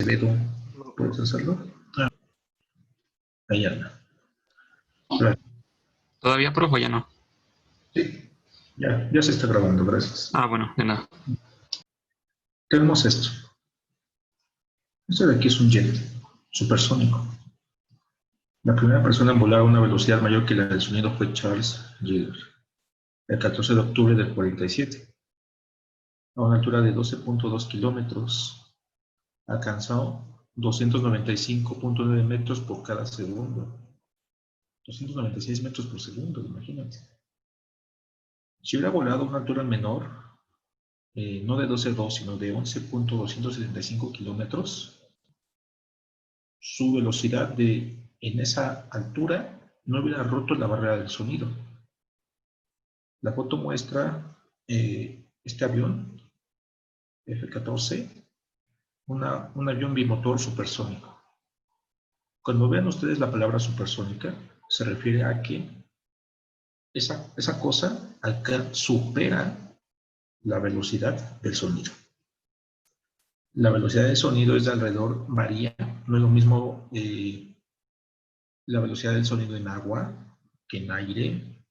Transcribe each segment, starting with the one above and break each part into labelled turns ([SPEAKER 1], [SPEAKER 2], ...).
[SPEAKER 1] Acevedo, ¿puedes hacerlo? Ah, ahí anda. Gracias.
[SPEAKER 2] ¿Todavía, profe, o ya no?
[SPEAKER 1] Sí, ya se está grabando, gracias.
[SPEAKER 2] Ah, bueno, de nada.
[SPEAKER 1] Tenemos esto. Esto de aquí es un jet supersónico. La primera persona en volar a una velocidad mayor que la del sonido fue Charles Gilder, el 14 de octubre del 47. A una altura de 12.2 kilómetros, alcanzó 295.9 metros por cada segundo. 296 metros por segundo, imagínate. Si hubiera volado a una altura menor, no de 12.2, sino de 11.275 kilómetros, su velocidad en esa altura no hubiera roto la barrera del sonido. La foto muestra este avión F-14, un avión bimotor supersónico. Cuando vean ustedes la palabra supersónica, se refiere a que esa cosa supera la velocidad del sonido. La velocidad del sonido es de alrededor, varía, no es lo mismo la velocidad del sonido en agua que en aire,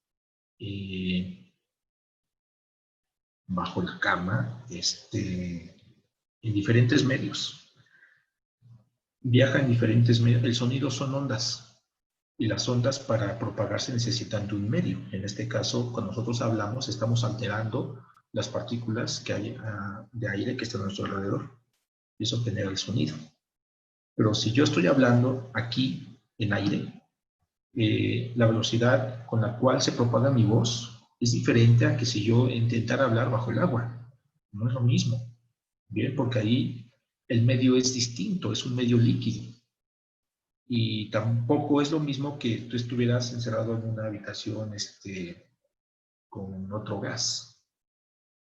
[SPEAKER 1] bajo la cama, en diferentes medios. Viaja en diferentes medios. El sonido son ondas, y las ondas para propagarse necesitan de un medio. En este caso, cuando nosotros hablamos, estamos alterando las partículas que hay de aire que están a nuestro alrededor, y eso genera el sonido. Pero si yo estoy hablando aquí en aire, la velocidad con la cual se propaga mi voz es diferente a que si yo intentara hablar bajo el agua. No es lo mismo, ¿bien? Porque ahí el medio es distinto, es un medio líquido. Y tampoco es lo mismo que tú estuvieras encerrado en una habitación con otro gas.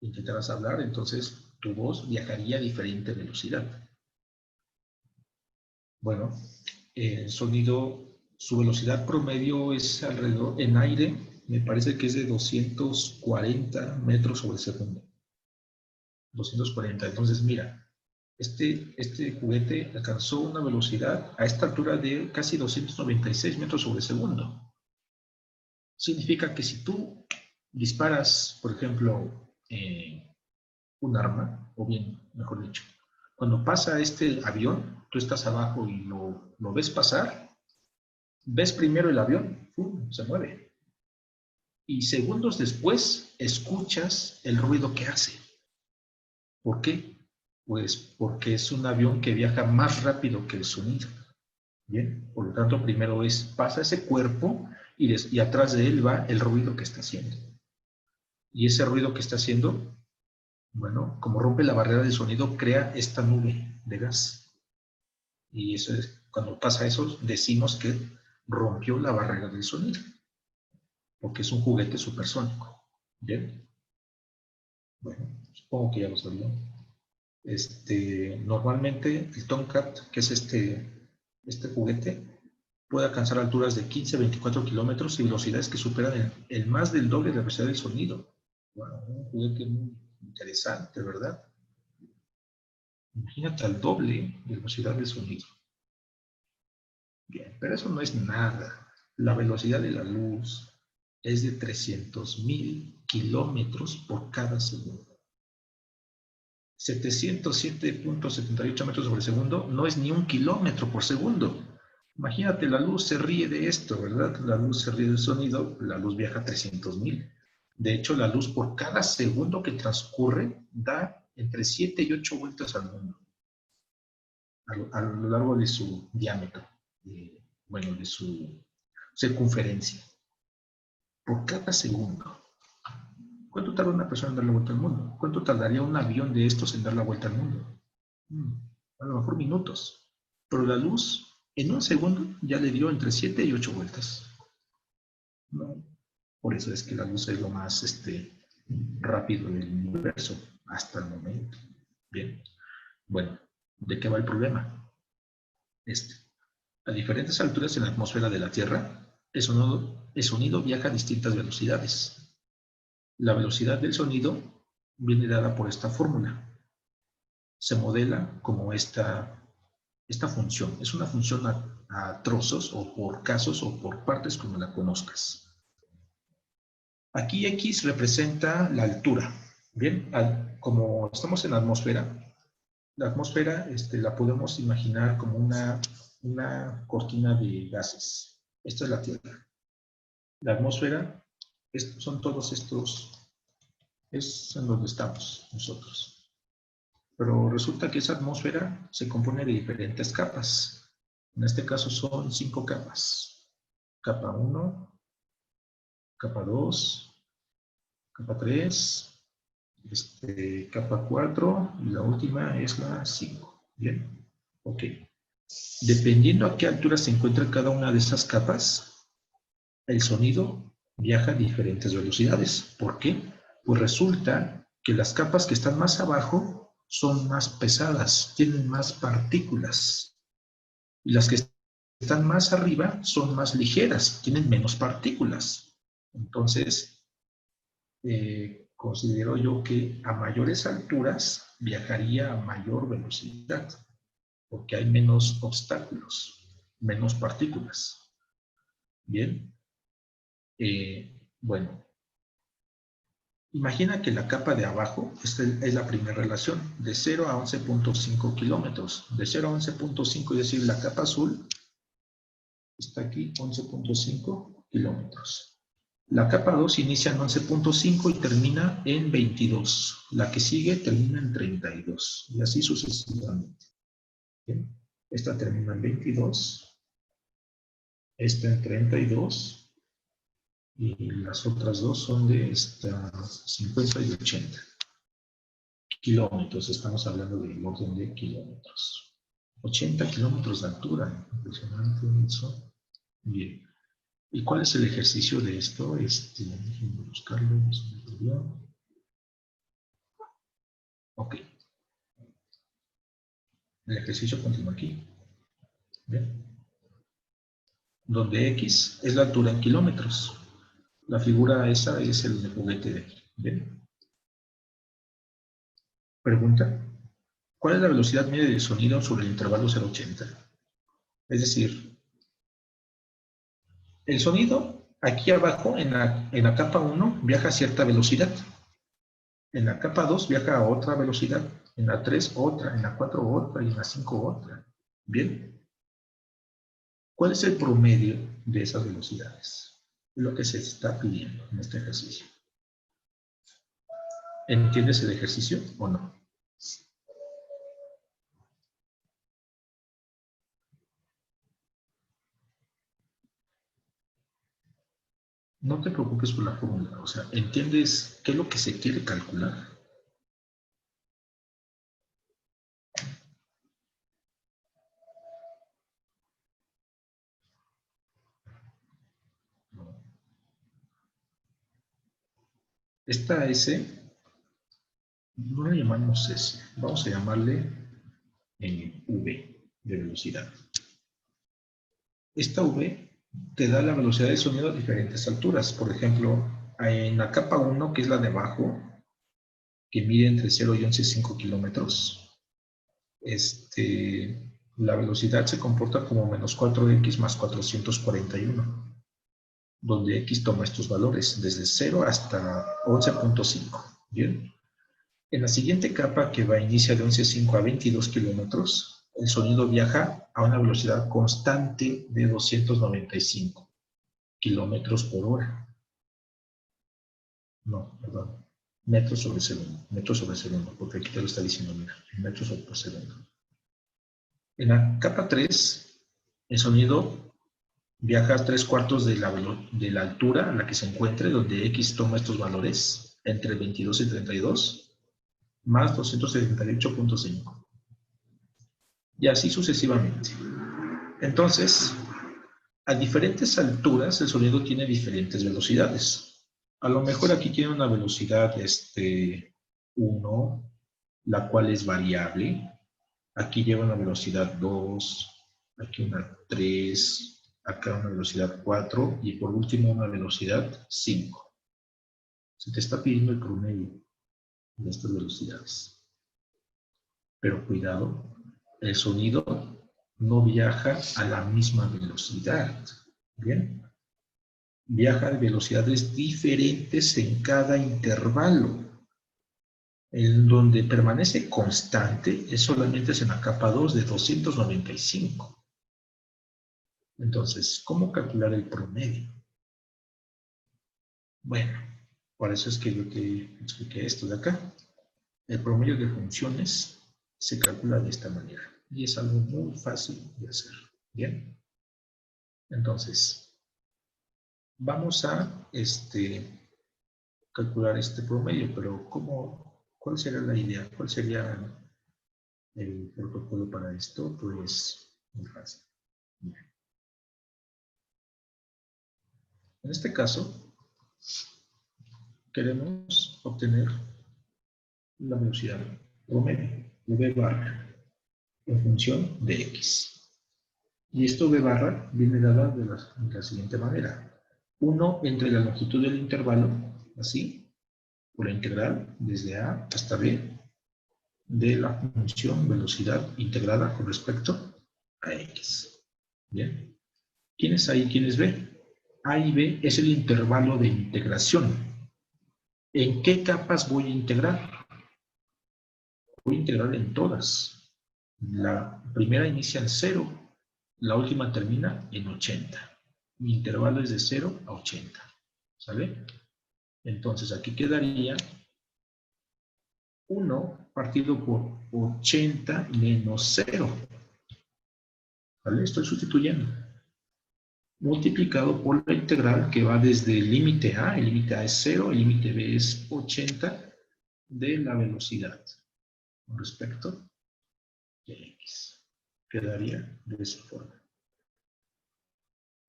[SPEAKER 1] Intentaras hablar, entonces tu voz viajaría a diferente velocidad. Bueno, el sonido, su velocidad promedio es alrededor, en aire, me parece que es de 240 metros sobre segundo. 240. Entonces, mira, este juguete alcanzó una velocidad a esta altura de casi 296 metros sobre segundo. Significa que si tú disparas, por ejemplo, un arma, o bien, mejor dicho, cuando pasa este avión, tú estás abajo y lo ves pasar, ves primero el avión, ¡pum!, se mueve. Y segundos después escuchas el ruido que hace. ¿Por qué? Pues porque es un avión que viaja más rápido que el sonido. Bien, por lo tanto, primero pasa ese cuerpo y atrás de él va el ruido que está haciendo. Y ese ruido que está haciendo, bueno, como rompe la barrera del sonido, crea esta nube de gas. Y eso es, cuando pasa eso, decimos que rompió la barrera del sonido, porque es un juguete supersónico. Bien, bueno, supongo que ya lo sabían. Normalmente el Tomcat, que es este juguete, puede alcanzar alturas de 15 a 24 kilómetros y velocidades que superan el más del doble de la velocidad del sonido. Bueno, un juguete muy interesante, ¿verdad? Imagínate al doble de la velocidad del sonido. Bien, pero eso no es nada. La velocidad de la luz es de 300.000 kilómetros por cada segundo. 707.78 metros sobre segundo no es ni un kilómetro por segundo. Imagínate, la luz se ríe de esto, ¿verdad? La luz se ríe del sonido, la luz viaja a 300.000. De hecho, la luz por cada segundo que transcurre da entre 7 y 8 vueltas al mundo, a lo largo de su diámetro, bueno, de su circunferencia, por cada segundo. ¿Cuánto tarda una persona en dar la vuelta al mundo? ¿Cuánto tardaría un avión de estos en dar la vuelta al mundo? A lo mejor minutos. Pero la luz, en un segundo, ya le dio entre 7 y 8 vueltas. ¿No? Por eso es que la luz es lo más rápido del universo hasta el momento. Bien. Bueno, ¿de qué va el problema? A diferentes alturas en la atmósfera de la Tierra, el sonido viaja a distintas velocidades. La velocidad del sonido viene dada por esta fórmula. Se modela como esta esta función. Es una función a trozos o por casos o por partes como la conozcas. Aquí X representa la altura. Bien, como estamos en la atmósfera la podemos imaginar como una cortina de gases. Esta es la Tierra. La atmósfera son todos estos, es en donde estamos nosotros. Pero resulta que esa atmósfera se compone de diferentes capas. En este caso son 5 capas. Capa 1, capa 2, capa 3, capa 4 y la última es la 5. Bien, ok. Dependiendo a qué altura se encuentra cada una de esas capas, el sonido viaja a diferentes velocidades. ¿Por qué? Pues resulta que las capas que están más abajo son más pesadas, tienen más partículas. Y las que están más arriba son más ligeras, tienen menos partículas. Entonces, considero yo que a mayores alturas viajaría a mayor velocidad, porque hay menos obstáculos, menos partículas. Bien, bueno, imagina que la capa de abajo, esta es la primera relación, de 0 a 11.5 kilómetros. De 0 a 11.5, es decir, la capa azul está aquí, 11.5 kilómetros. La capa 2 inicia en 11.5 y termina en 22. La que sigue termina en 32 y así sucesivamente. ¿Bien? Esta termina en 22, esta en 32 y las otras dos son de 50 y 80 kilómetros. Estamos hablando del orden de kilómetros. 80 kilómetros de altura. Impresionante eso. Bien. ¿Y cuál es el ejercicio de esto? Déjenme buscarlo. Ok. El ejercicio continúa aquí. ¿Bien? Donde X es la altura en kilómetros. La figura esa es el juguete de aquí. ¿Bien? Pregunta. ¿Cuál es la velocidad media del sonido sobre el intervalo 0,80? Es decir, el sonido aquí abajo en la capa 1 viaja a cierta velocidad. En la capa 2 viaja a otra velocidad. En la 3 otra. En la 4 otra. Y en la 5 otra. ¿Bien? ¿Cuál es el promedio de esas velocidades? Es lo que se está pidiendo en este ejercicio. ¿Entiendes el ejercicio o no? No te preocupes por la fórmula. O sea, ¿entiendes qué es lo que se quiere calcular? No. Esta S, no la llamamos S, vamos a llamarle V de velocidad. Esta V te da la velocidad del sonido a diferentes alturas. Por ejemplo, en la capa 1, que es la de abajo, que mide entre 0 y 11,5 kilómetros, la velocidad se comporta como menos 4x más 441, donde x toma estos valores, desde 0 hasta 11.5. ¿Bien? En la siguiente capa, que inicia de 11.5 a 22 kilómetros, el sonido viaja a una velocidad constante de 295 kilómetros por hora. No, perdón. Metros sobre segundo, porque aquí te lo está diciendo, mira, metros por segundo. En la capa 3, el sonido viaja a 3/4 de la altura a la que se encuentre, donde X toma estos valores, entre 22 y 32, más 278.5. Y así sucesivamente. Entonces, a diferentes alturas, el sonido tiene diferentes velocidades. A lo mejor aquí tiene una velocidad 1, la cual es variable. Aquí lleva una velocidad 2, aquí una 3, acá una velocidad 4 y por último una velocidad 5. Se te está pidiendo el promedio de estas velocidades. Pero cuidado, el sonido no viaja a la misma velocidad. ¿Bien? Viaja a velocidades diferentes en cada intervalo. En donde permanece constante es solamente en la capa 2 de 295. Entonces, ¿cómo calcular el promedio? Bueno, por eso es que yo te expliqué esto de acá. El promedio de funciones se calcula de esta manera y es algo muy fácil de hacer. ¿Bien? Entonces, vamos a calcular este promedio, pero ¿cuál sería la idea? ¿Cuál sería el protocolo para esto? Pues muy fácil. Bien. En este caso, queremos obtener la velocidad promedio, v barra, en función de x. Y esto v barra viene dada de la siguiente manera. 1 entre la longitud del intervalo, así, por la integral desde a hasta b, de la función velocidad integrada con respecto a x. ¿Bien? ¿Quién es A y quién es B? A y B es el intervalo de integración. ¿En qué capas voy a integrar? Voy a integrar en todas. La primera inicia en 0, la última termina en 80. Mi intervalo es de 0 a 80. ¿Sale? Entonces aquí quedaría 1 partido por 80 menos 0. ¿Vale? Estoy sustituyendo. Multiplicado por la integral que va desde el límite A es 0, el límite B es 80 de la velocidad con respecto de x. Quedaría de esa forma.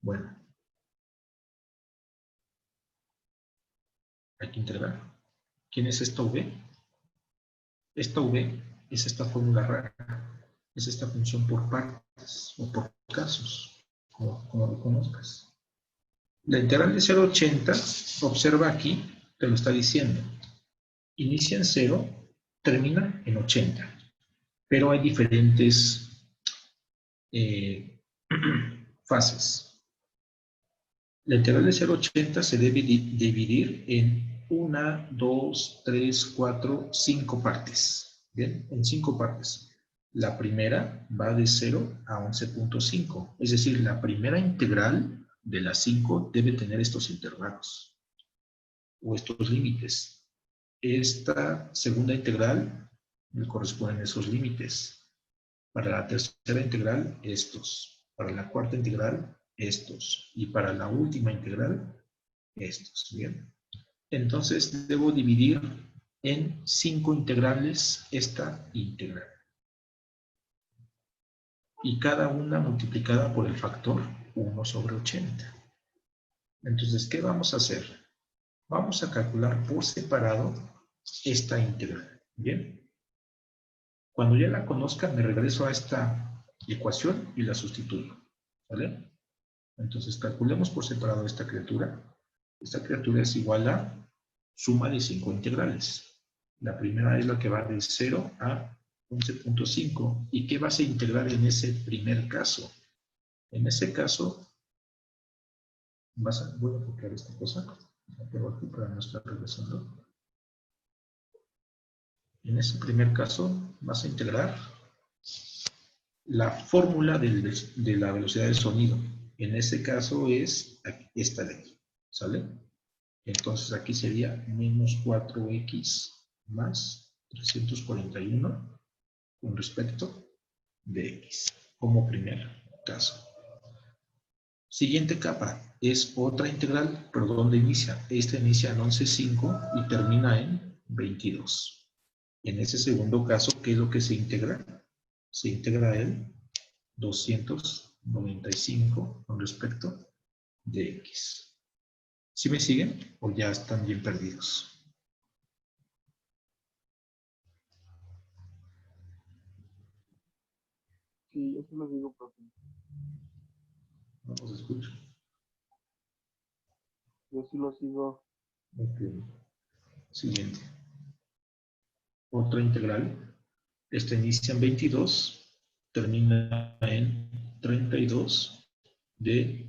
[SPEAKER 1] Bueno, hay que integrar. ¿Quién es esta v? Esta v es esta fórmula rara, es esta función por partes o por casos, como lo conozcas. La integral de 0 a 80, observa aquí, te lo está diciendo. Inicia en 0, termina en 80. Pero hay diferentes fases. La integral de 0 a 80 se debe dividir en 1, 2, 3, 4, 5 partes. ¿Bien? En 5 partes. La primera va de 0 a 11.5. Es decir, la primera integral de las 5 debe tener estos intervalos o estos límites. Esta segunda integral le corresponden esos límites. Para la tercera integral, estos. Para la cuarta integral, estos. Y para la última integral, estos. Bien. Entonces, debo dividir en 5 integrales esta integral. Y cada una multiplicada por el factor 1 sobre 80. Entonces, ¿qué vamos a hacer? Vamos a calcular por separado esta integral. Bien. Cuando ya la conozca, me regreso a esta ecuación y la sustituyo. ¿Vale? Entonces, calculemos por separado esta criatura. Esta criatura es igual a suma de 5 integrales. La primera es la que va de 0 a 11.5. ¿Y qué vas a integrar en ese primer caso? En ese caso, voy a copiar esta cosa. La pego aquí para no estar regresando. En ese primer caso, vas a integrar la fórmula de la velocidad del sonido. En ese caso es esta de aquí. ¿Sale? Entonces aquí sería menos 4x más 341 con respecto de x, como primer caso. Siguiente capa es otra integral, pero ¿dónde inicia? Esta inicia en 11.5 y termina en 22. En ese segundo caso, ¿qué es lo que se integra? Se integra el 295 con respecto de x. ¿Sí me siguen o ya están bien perdidos?
[SPEAKER 3] Sí, yo sí lo digo, profe.
[SPEAKER 1] No los escucho.
[SPEAKER 3] Yo sí lo sigo.
[SPEAKER 1] Ok. Siguiente. Otra integral. Esta inicia en 22, termina en 32 de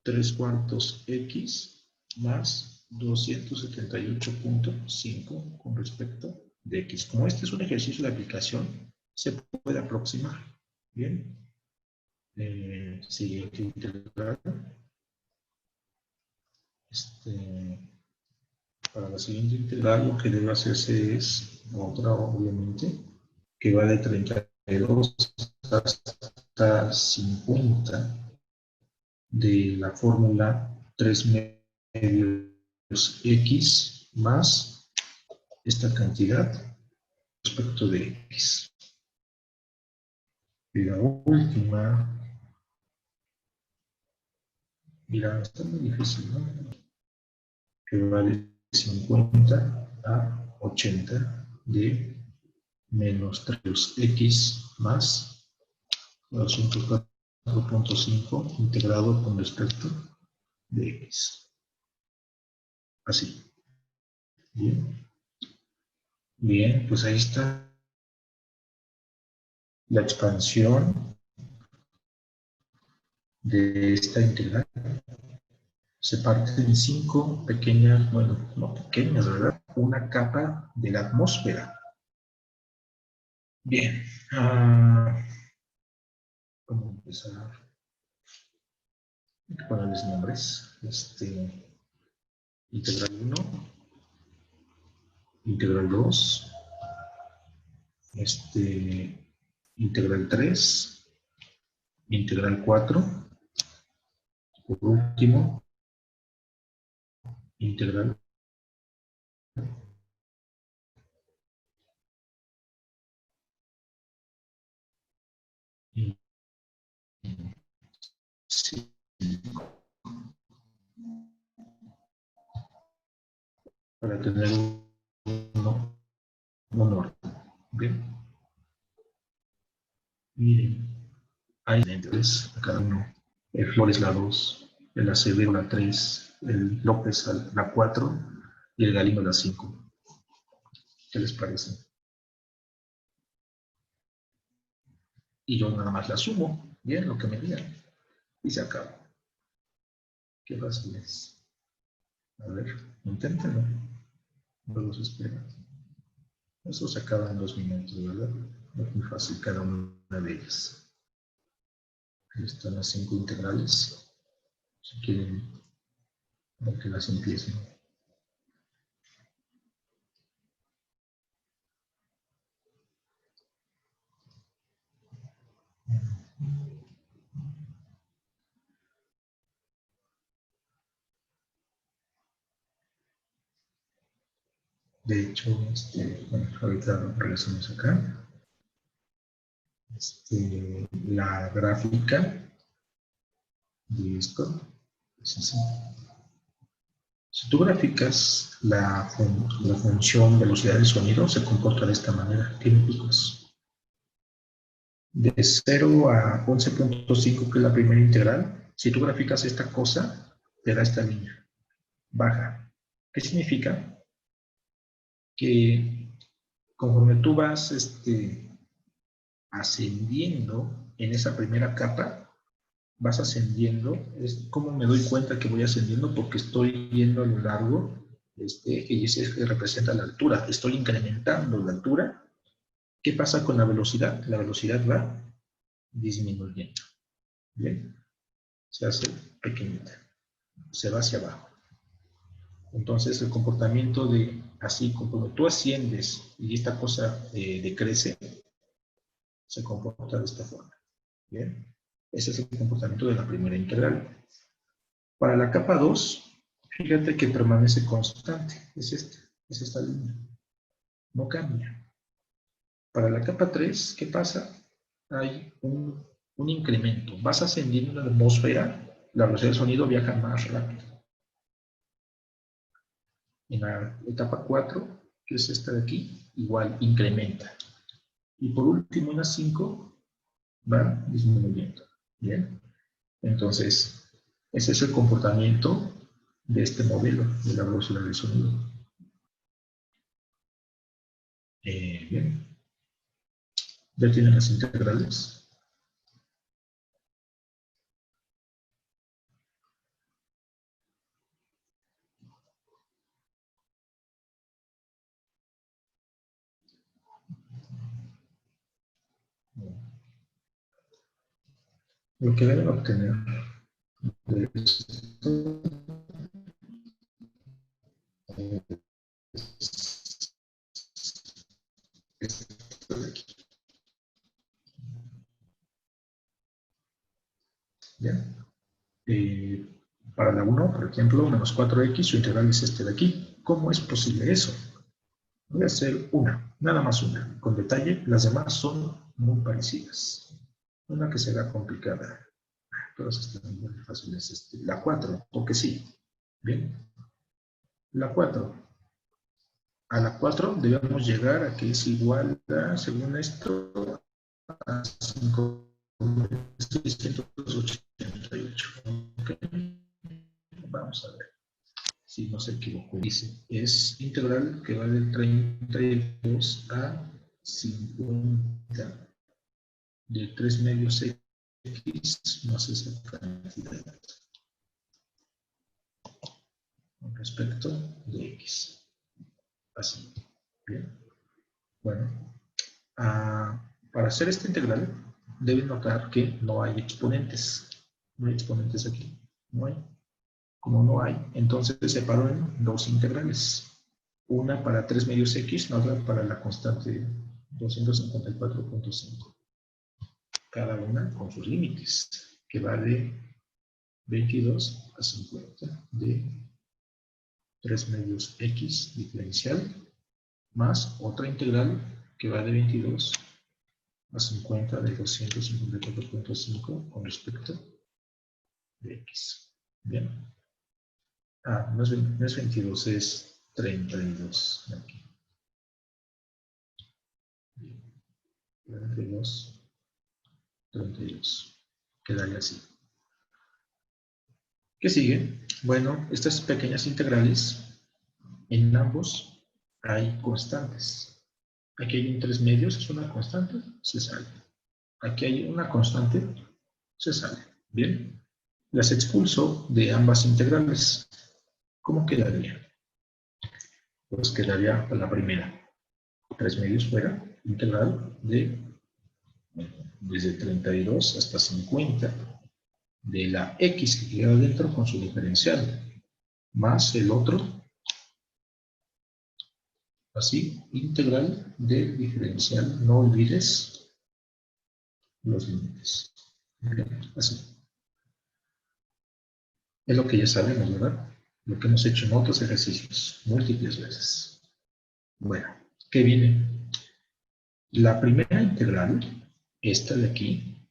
[SPEAKER 1] 3/4 x más 278.5 con respecto de x. Como este es un ejercicio de aplicación, se puede aproximar. Bien. Siguiente integral. Para la siguiente integral lo que debe hacerse es otra, obviamente, que va de 32 hasta 50 de la fórmula 3 medios x más esta cantidad respecto de x. Y la última, mira, está muy difícil, ¿no? Que va de 50 a 80 de menos 3x más 204.5 integrado con respecto de x. Así. Bien. Bien, pues ahí está la expansión de esta integral. Se parte en 5 pequeñas, bueno, no pequeñas, ¿verdad? Una capa de la atmósfera. Bien. ¿Cómo empezar? Hay que ponerles nombres. Integral 1, integral 2, integral 3, integral 4, por último, integral sí, para tener un orden. Bien. Miren, hay diferentes a cada uno. El Flores la 2, el Acevedo la 3, el López la 4 y el Galindo la 5. ¿Qué les parece? Y yo nada más la sumo, bien, lo que me digan, y se acaba. Qué fácil es. A ver, inténtenlo. No los espero. Eso se acaba en 2 minutos, ¿verdad? Es muy fácil cada una de ellas. Ahí están las 5 integrales. Si quieren, para que las empiecen. De hecho, bueno, ahorita regresamos acá. La gráfica de esto es así. Si tú graficas la función velocidad del sonido, se comporta de esta manera. Tiene picos. De 0 a 11.5, que es la primera integral, si tú graficas esta cosa, te da esta línea. Baja. ¿Qué significa? Que conforme tú vas ascendiendo en esa primera capa, vas ascendiendo, es como me doy cuenta que voy ascendiendo porque estoy yendo a lo largo de este eje y ese eje representa la altura, estoy incrementando la altura. ¿Qué pasa con la velocidad? La velocidad va disminuyendo, ¿bien? Se hace pequeñita, se va hacia abajo. Entonces el comportamiento de así, como tú asciendes y esta cosa decrece, se comporta de esta forma, ¿bien? Ese es el comportamiento de la primera integral. Para la capa 2, fíjate que permanece constante. Es esta línea. No cambia. Para la capa 3, ¿qué pasa? Hay un incremento. Vas ascendiendo en la atmósfera, la velocidad del sonido viaja más rápido. En la etapa 4, que es esta de aquí, igual incrementa. Y por último, en la 5, va disminuyendo. ¿Bien? Entonces, ese es el comportamiento de este modelo de la velocidad del sonido. Bien. ¿Ya tienen las integrales? Lo que deben obtener de esto es esto de aquí. Bien. Para la 1, por ejemplo, menos 4x, su integral es este de aquí. ¿Cómo es posible eso? Voy a hacer una, nada más una, con detalle. Las demás son muy parecidas. Una que será complicada. Todas están muy fáciles. La 4, porque sí. Bien. La 4. A la 4 debemos llegar a que es igual a, según esto, a 5.688. ¿Okay? Vamos a ver si no se equivoco. Dice, es integral que va del 32 a 50 de 3 medios x más esa cantidad con respecto de x. Así. Bien. Bueno, para hacer esta integral, deben notar que no hay exponentes. No hay exponentes aquí. No hay. Como no hay, entonces se separó en dos integrales. Una para 3 medios x, la otra para la constante 254.5. Cada una con sus límites, que va de 22 a 50 de 3 medios x diferencial, más otra integral que va de 22 a 50 de 254.5 con respecto de x. Bien. No es 22, es 32. Aquí. 32, 32. Quedaría así. ¿Qué sigue? Bueno, estas pequeñas integrales, en ambos hay constantes. Aquí hay un 3 medios, es una constante, se sale. Aquí hay una constante, se sale. Bien. Las expulso de ambas integrales. ¿Cómo quedaría? Pues quedaría la primera. 3 medios fuera, integral de desde 32 hasta 50 de la x que queda dentro con su diferencial, más el otro, así, integral del diferencial. No olvides los límites. Así. Es lo que ya sabemos, ¿verdad? Lo que hemos hecho en otros ejercicios, múltiples veces. Bueno, ¿qué viene? La primera integral, esta de aquí,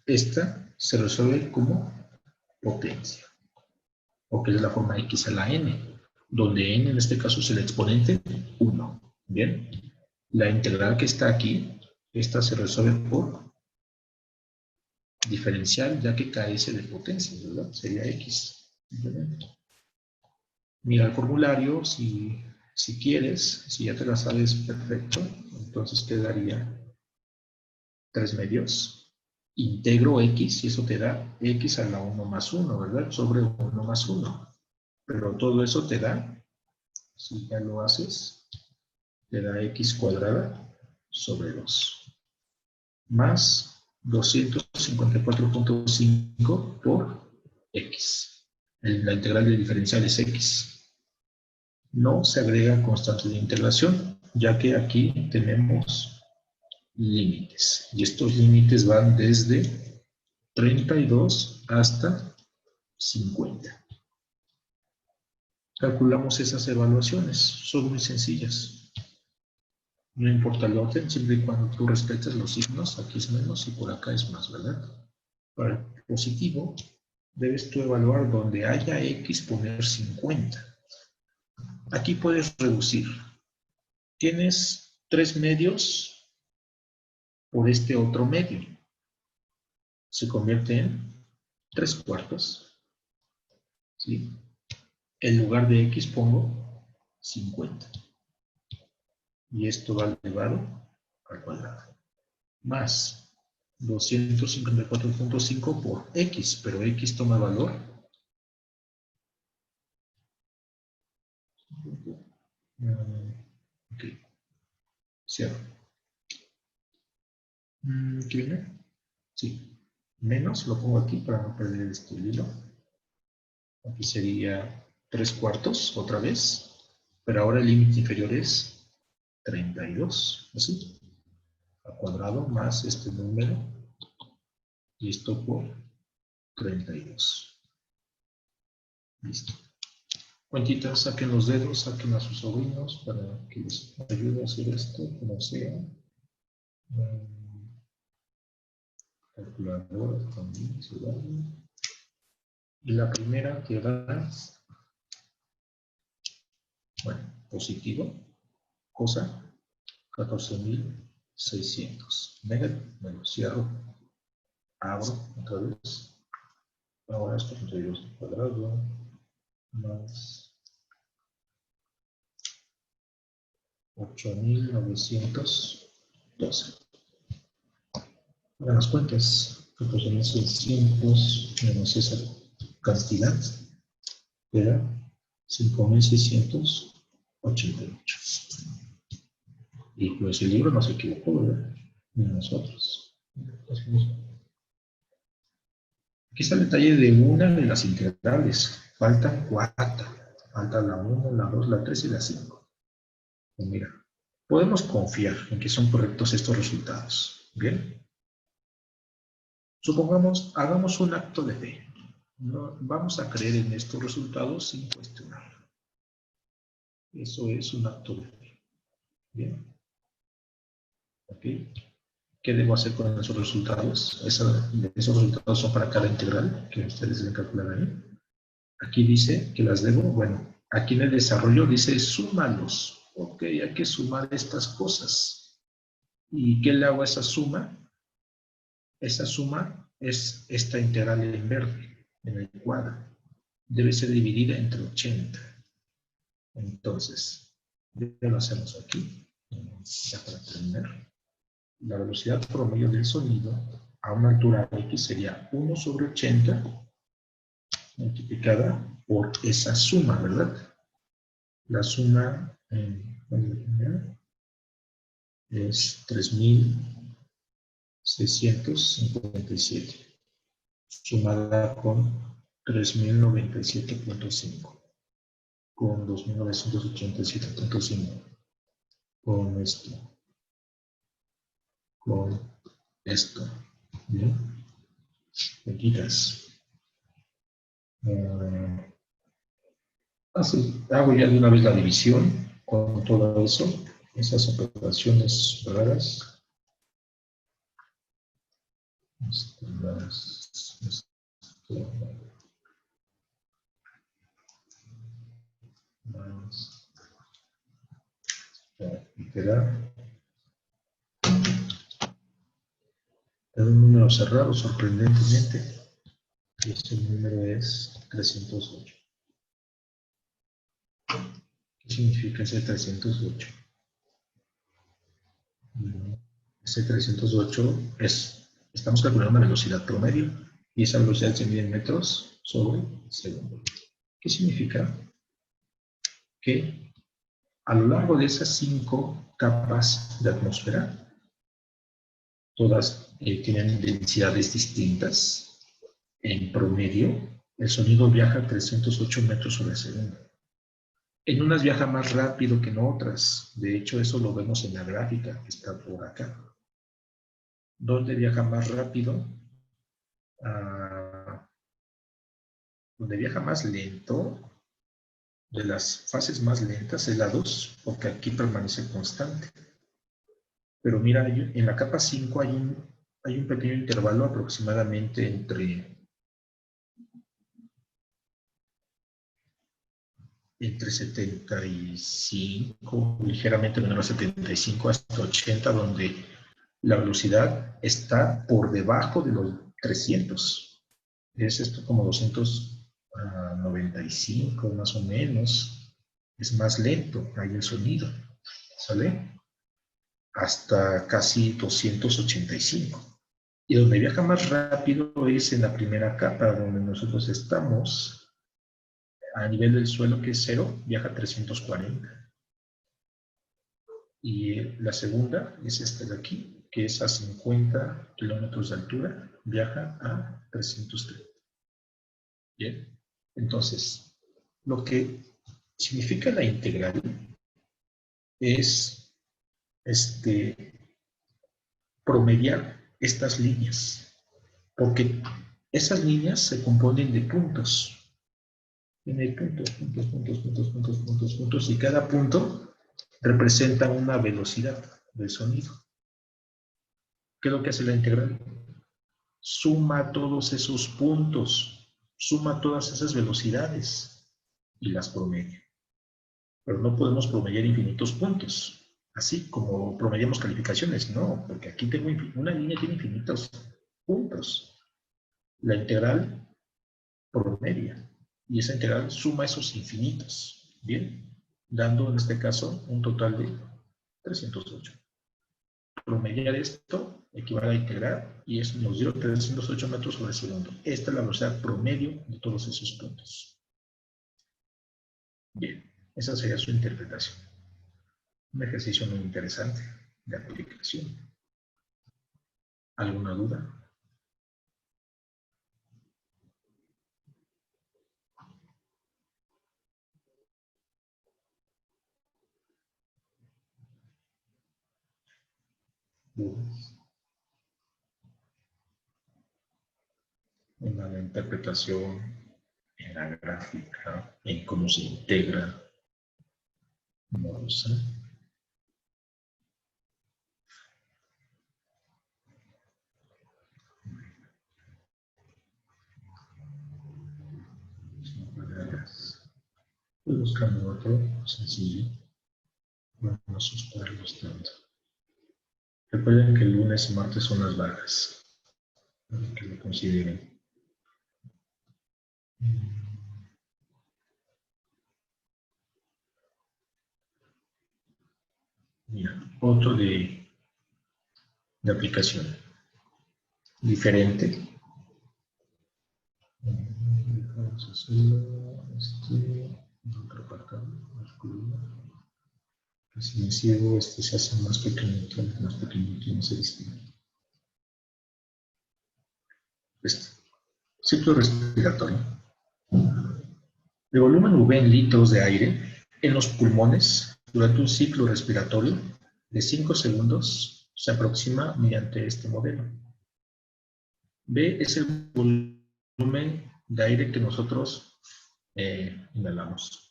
[SPEAKER 1] esta se resuelve como potencia, o que es la forma x a la n, donde n en este caso es el exponente 1. Bien, la integral que está aquí, esta se resuelve por diferencial, ya que carece de potencia, ¿verdad? Sería x, simplemente. Mira el formulario, si quieres, si ya te la sabes, perfecto. Entonces quedaría 3 medios, integro x, y eso te da x a la 1 más 1, ¿verdad? Sobre 1 más 1. Pero todo eso te da, si ya lo haces, te da x cuadrada sobre 2. Más 254.5 por x. La integral del diferencial es x. No se agrega constante de integración, ya que aquí tenemos límites. Y estos límites van desde 32 hasta 50. Calculamos esas evaluaciones. Son muy sencillas. No importa el orden, siempre y cuando tú respetes los signos. Aquí es menos y por acá es más, ¿verdad? Para el positivo, debes tú evaluar donde haya x, poner 50. Aquí puedes reducir. Tienes 3 medios por este otro medio. Se convierte en 3 cuartos. ¿Sí? En lugar de x pongo 50. Y esto va elevado al cuadrado. Más 254.5 por x, pero x toma valor. Ok. Cierro. ¿Qué viene? Sí, menos, lo pongo aquí para no perder el hilo. Aquí sería 3/4 otra vez, pero ahora el límite inferior es 32, así, al cuadrado más este número, y esto por 32. Listo. Cuentitas, saquen los dedos, saquen a sus sobrinos para que les ayude a hacer esto, como sea. Calculadora también se vale. Y la primera que da, bueno, positivo, cosa, 14.600. Me lo cierro, abro otra vez. Ahora es 32 al cuadrado más 8.912. Hagan las cuentas. 14.600 menos esa cantidad queda 5.688. Y pues el libro no se equivocó, ¿verdad? Ni nosotros. Aquí está el detalle de una de las integrales. Faltan 4. Falta la 1, la 2, la 3 y la 5. Pues mira, podemos confiar en que son correctos estos resultados. ¿Bien? Supongamos, hagamos un acto de fe. No, vamos a creer en estos resultados sin cuestionar. Eso es un acto de fe. ¿Bien? ¿Ok? ¿Qué debo hacer con esos resultados? Esos resultados son para cada integral que ustedes deben calcular ahí. Aquí dice que las debo, bueno, aquí en el desarrollo dice súmalos. Ok, hay que sumar estas cosas. ¿Y qué le hago a esa suma? Esa suma es esta integral en verde, en el cuadro. Debe ser dividida entre 80. Entonces, ya lo hacemos aquí, ya para terminar. La velocidad promedio del sonido a una altura X sería 1 sobre 80 multiplicada por esa suma, ¿verdad? La suma es 3.657, sumada con 3.097.5, con 2.987.5, con esto, con esto. ¿Bien? Me quitas. Hago ya de una vez la división con todo eso, esas operaciones raras. Literal. Es un número cerrado, sorprendentemente. Y ese número es 308. ¿Qué significa ese 308? Ese 308 es, estamos calculando una velocidad promedio y esa velocidad se mide en metros sobre segundo. ¿Qué significa? Que a lo largo de esas 5 capas de atmósfera, todas tienen densidades distintas. En promedio, el sonido viaja a 308 metros sobre segundo. En unas viaja más rápido que en otras. De hecho, eso lo vemos en la gráfica que está por acá. ¿Dónde viaja más rápido? Donde viaja más lento, de las fases más lentas es la 2, porque aquí permanece constante. Pero mira, en la capa 5 hay un pequeño intervalo aproximadamente entre 75, ligeramente menor a 75 hasta 80, donde la velocidad está por debajo de los 300. Es esto como 295 más o menos. Es más lento ahí el sonido, ¿sale? Hasta casi 285. Y donde viaja más rápido es en la primera capa donde nosotros estamos. A nivel del suelo, que es 0, viaja a 340. Y la segunda es esta de aquí, que es a 50 kilómetros de altura, viaja a 330. Bien, entonces, lo que significa la integral es promediar estas líneas, porque esas líneas se componen de puntos. Tiene puntos, puntos, puntos, puntos, puntos, puntos, puntos, y cada punto representa una velocidad del sonido. ¿Qué es lo que hace la integral? Suma todos esos puntos, suma todas esas velocidades y las promedia. Pero no podemos promediar infinitos puntos, así como promediamos calificaciones, no, porque aquí tengo una línea tiene infinitos puntos. La integral promedia, y esa integral suma esos infinitos, ¿bien? Dando en este caso un total de 308. Promediar esto equivale a integrar, y eso nos dio 308 metros sobre segundo. Esta es la velocidad promedio de todos esos puntos. Bien, esa sería su interpretación. Un ejercicio muy interesante de aplicación. ¿Alguna duda? ¿Dudas? En la interpretación, en la gráfica, en cómo se integra. No lo sé. Pues buscando otro sencillo. Vamos a sustraerlos tanto. Recuerden que el lunes y martes son las bajas, para que lo consideren. Mira, otro de aplicación diferente. Vamos a hacerlo otro apartado, más columna. Si me ciego, se hace más pequeñito, no se distingue. Ciclo respiratorio. El volumen V en litros de aire en los pulmones durante un ciclo respiratorio de 5 segundos se aproxima mediante este modelo. V es el volumen de aire que nosotros inhalamos.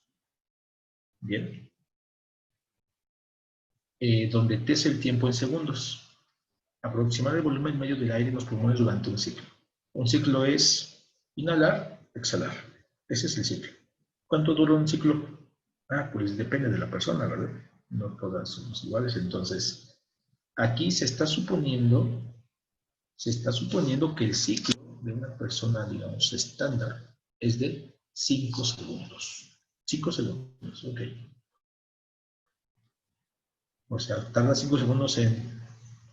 [SPEAKER 1] Bien. Donde T es el tiempo en segundos. Aproximar el volumen medio del aire en los pulmones durante un ciclo. Un ciclo es inhalar, exhalar. Ese es el ciclo. ¿Cuánto dura un ciclo? Pues depende de la persona, ¿verdad? No todas somos iguales. Entonces, aquí se está suponiendo que el ciclo de una persona, digamos, estándar es de 5 segundos. 5 segundos, ok. O sea, tarda 5 segundos en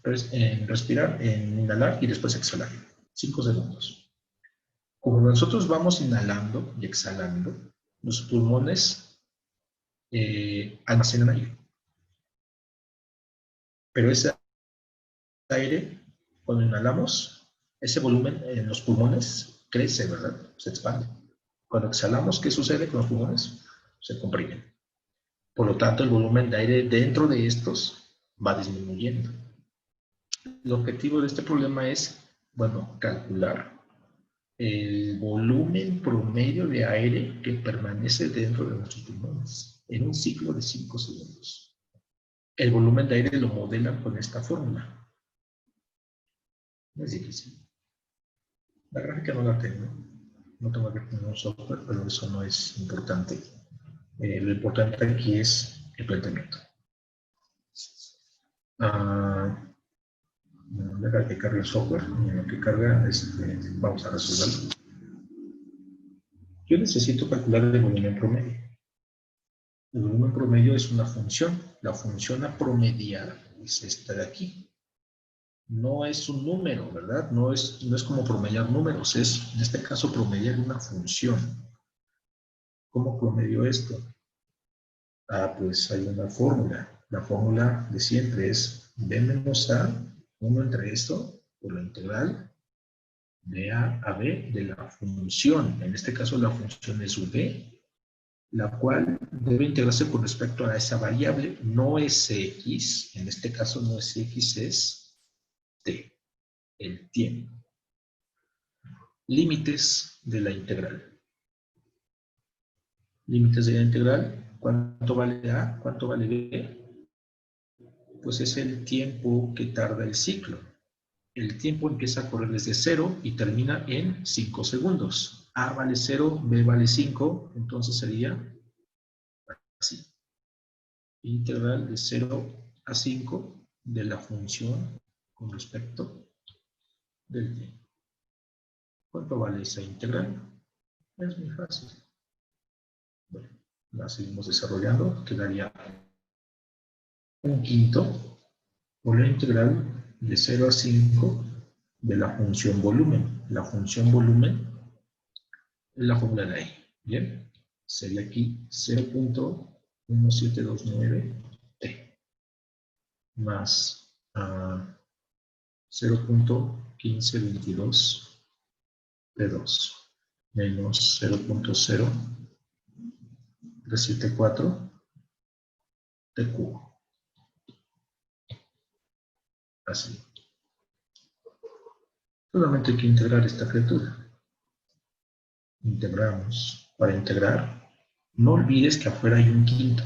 [SPEAKER 1] respirar, en inhalar y después exhalar. 5 segundos. Como nosotros vamos inhalando y exhalando, los pulmones almacenan aire. Pero ese aire, cuando inhalamos, ese volumen en los pulmones crece, ¿verdad? Se expande. Cuando exhalamos, ¿qué sucede con los pulmones? Se comprimen. Por lo tanto, el volumen de aire dentro de estos va disminuyendo. El objetivo de este problema es, bueno, calcular el volumen promedio de aire que permanece dentro de nuestros pulmones en un ciclo de 5 segundos. El volumen de aire lo modelan con esta fórmula. No es difícil. La gráfica no la tengo. No tengo que tener un software, pero eso no es importante. Lo importante aquí es el planteamiento. Deja que cargue el software. Y en lo que carga, vamos a resolverlo. Yo necesito calcular el volumen promedio. El volumen promedio es una función. La función a promediar es esta de aquí. No es un número, ¿verdad? No es como promediar números, es en este caso promediar una función. ¿Cómo promedio esto? Pues hay una fórmula. La fórmula de siempre es B menos A 1 entre esto por la integral de a b de la función. En este caso la función es v, la cual debe integrarse con respecto a esa variable. No es x, en este caso no es x, es t, el tiempo. Límites de la integral. Límites de la integral. ¿Cuánto vale a? ¿Cuánto vale b? Pues es el tiempo que tarda el ciclo. El tiempo empieza a correr desde 0 y termina en 5 segundos. A vale 0, B vale 5, entonces sería así. Integral de 0 a 5 de la función con respecto del tiempo. ¿Cuánto vale esa integral? Es muy fácil. Bueno, la seguimos desarrollando. Quedaría 1/5 por la integral de 0 a 5 de la función volumen. La función volumen es la fórmula de ahí. Bien, sería aquí 0.1729t más 0.1522t2 menos 0.0374t cubo. Así. Solamente hay que integrar esta criatura. Integramos. Para integrar, no olvides que afuera hay 1/5.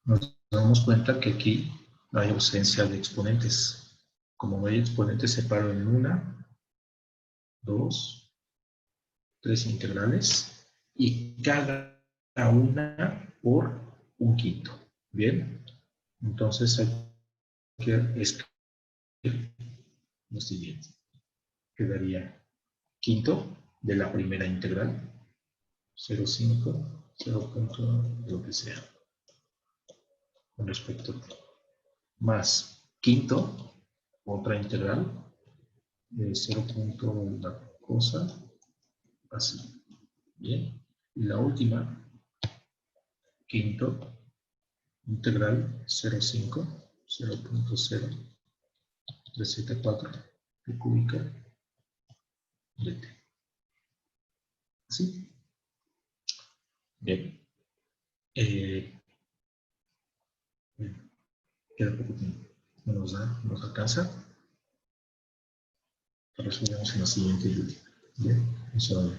[SPEAKER 1] Nos damos cuenta que aquí hay ausencia de exponentes. Como no hay exponentes, separo en 1, 2, 3 integrales y cada una por 1/5. Bien, entonces hay que escribir lo siguiente. Quedaría quinto de la primera integral, 0,5, 0. Lo que sea, con respecto a más quinto, otra integral de 0. Una cosa, así. Bien, y la última, quinto, integral 0,5, 0.0374 de cúbica de t. ¿Sí? Bien. Queda poco tiempo. No nos da, no nos alcanza. Lo resolvemos en la siguiente lluvia. Bien, eso.